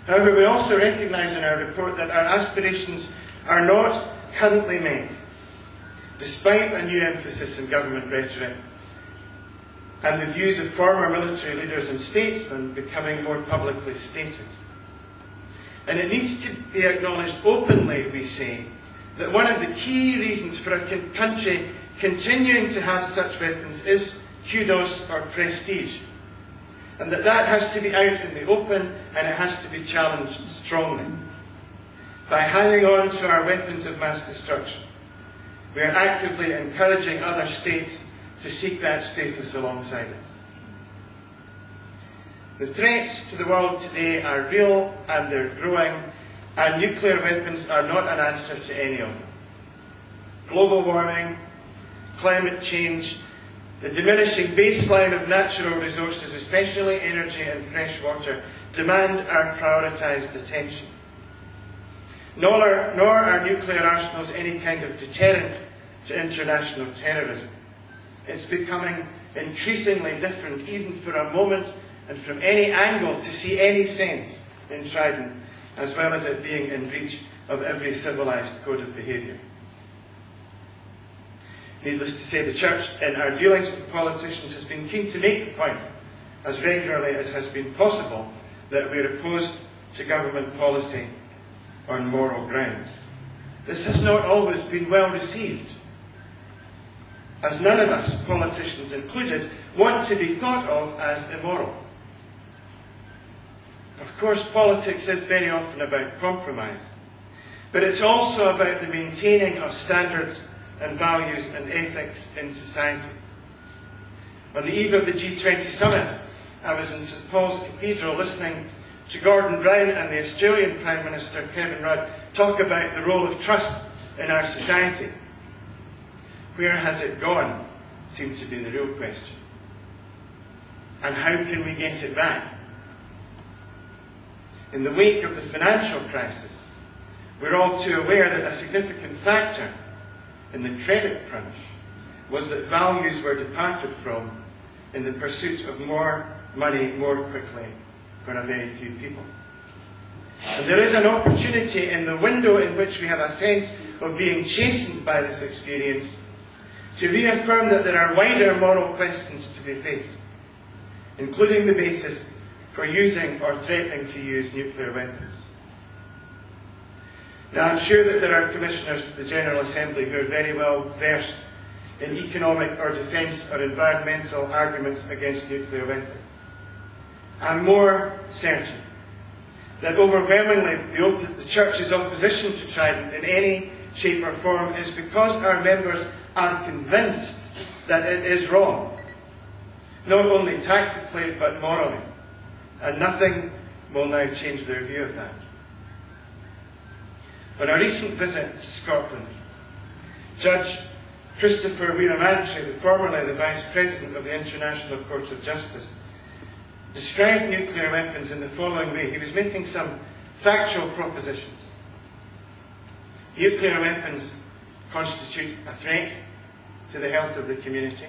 However, we also recognise in our report that our aspirations are not currently met, despite a new emphasis in government rhetoric and the views of former military leaders and statesmen becoming more publicly stated. And it needs to be acknowledged openly, we say, that one of the key reasons for a country continuing to have such weapons is kudos or prestige, and that has to be out in the open and it has to be challenged strongly. By hanging on to our weapons of mass destruction, we are actively encouraging other states to seek that status alongside us. The threats to the world today are real and they're growing, and nuclear weapons are not an answer to any of them. Global warming, climate change, the diminishing baseline of natural resources, especially energy and fresh water, demand our prioritised attention. Nor are nuclear arsenals any kind of deterrent to international terrorism. It's becoming increasingly different, even for a moment and from any angle, to see any sense in Trident, as well as it being in reach of every civilised code of behaviour. Needless to say, the Church, in our dealings with politicians, has been keen to make the point, as regularly as has been possible, that we are opposed to government policy on moral grounds. This has not always been well received, as none of us, politicians included, want to be thought of as immoral. Of course, politics is very often about compromise, but it's also about the maintaining of standards and values and ethics in society. On the eve of the G20 summit, I was in St Paul's Cathedral listening to Gordon Brown and the Australian Prime Minister Kevin Rudd talk about the role of trust in our society. Where has it gone, seems to be the real question. And how can we get it back? In the wake of the financial crisis, we're all too aware that a significant factor in the credit crunch was that values were departed from in the pursuit of more money more quickly for a very few people. And there is an opportunity in the window in which we have a sense of being chastened by this experience to reaffirm that there are wider moral questions to be faced, including the basis for using or threatening to use nuclear weapons. Now, I'm sure that there are commissioners to the General Assembly who are very well versed in economic or defence or environmental arguments against nuclear weapons. I'm more certain that overwhelmingly the Church's opposition to Trident in any shape or form is because our members are convinced that it is wrong, not only tactically but morally, and nothing will now change their view of that. On a recent visit to Scotland, Judge Christopher Weeramantry, formerly the Vice President of the International Court of Justice, described nuclear weapons in the following way. He was making some factual propositions. Nuclear weapons constitute a threat to the health of the community.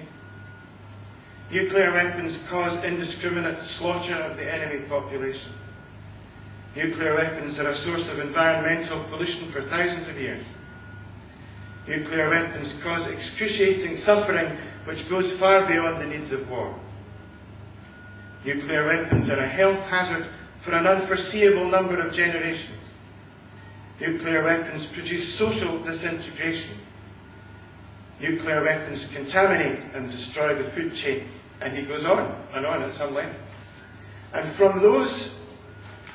Nuclear weapons cause indiscriminate slaughter of the enemy population. Nuclear weapons are a source of environmental pollution for thousands of years. Nuclear weapons cause excruciating suffering which goes far beyond the needs of war. Nuclear weapons are a health hazard for an unforeseeable number of generations. Nuclear weapons produce social disintegration. Nuclear weapons contaminate and destroy the food chain. And he goes on and on at some length. And from those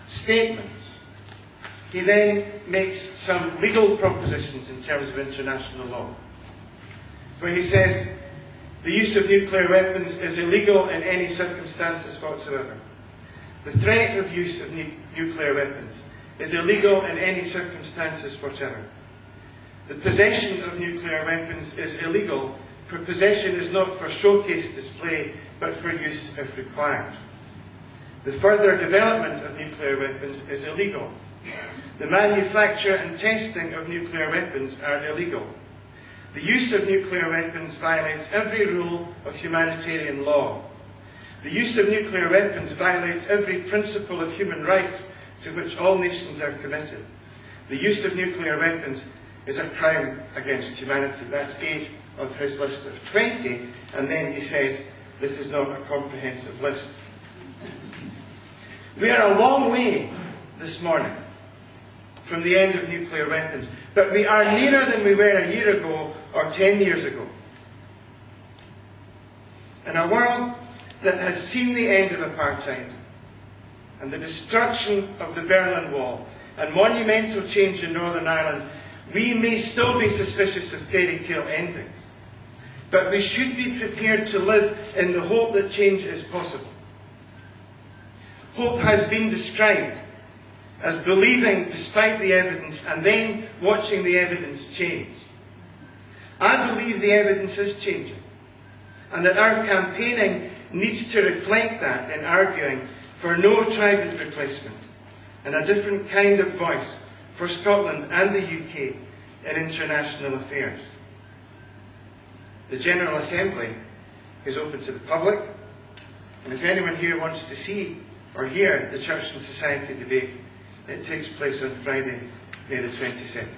statements, he then makes some legal propositions in terms of international law, where he says the use of nuclear weapons is illegal in any circumstances whatsoever. The threat of use of nuclear weapons is illegal in any circumstances whatever. The possession of nuclear weapons is illegal, for possession is not for showcase display, but for use if required. The further development of nuclear weapons is illegal. The manufacture and testing of nuclear weapons are illegal. The use of nuclear weapons violates every rule of humanitarian law. The use of nuclear weapons violates every principle of human rights, to which all nations are committed. The use of nuclear weapons is a crime against humanity. That's 8 of his list of 20, and then he says, this is not a comprehensive list. We are a long way this morning from the end of nuclear weapons, but we are nearer than we were a year ago or 10 years ago. In a world that has seen the end of apartheid and the destruction of the Berlin Wall and monumental change in Northern Ireland, we may still be suspicious of fairy tale endings, but we should be prepared to live in the hope that change is possible. Hope has been described as believing despite the evidence and then watching the evidence change. I believe the evidence is changing, and that our campaigning needs to reflect that in arguing for no Trident replacement and a different kind of voice for Scotland and the UK in international affairs. The General Assembly is open to the public, and if anyone here wants to see or hear the Church and Society debate, it takes place on Friday, May the 22nd.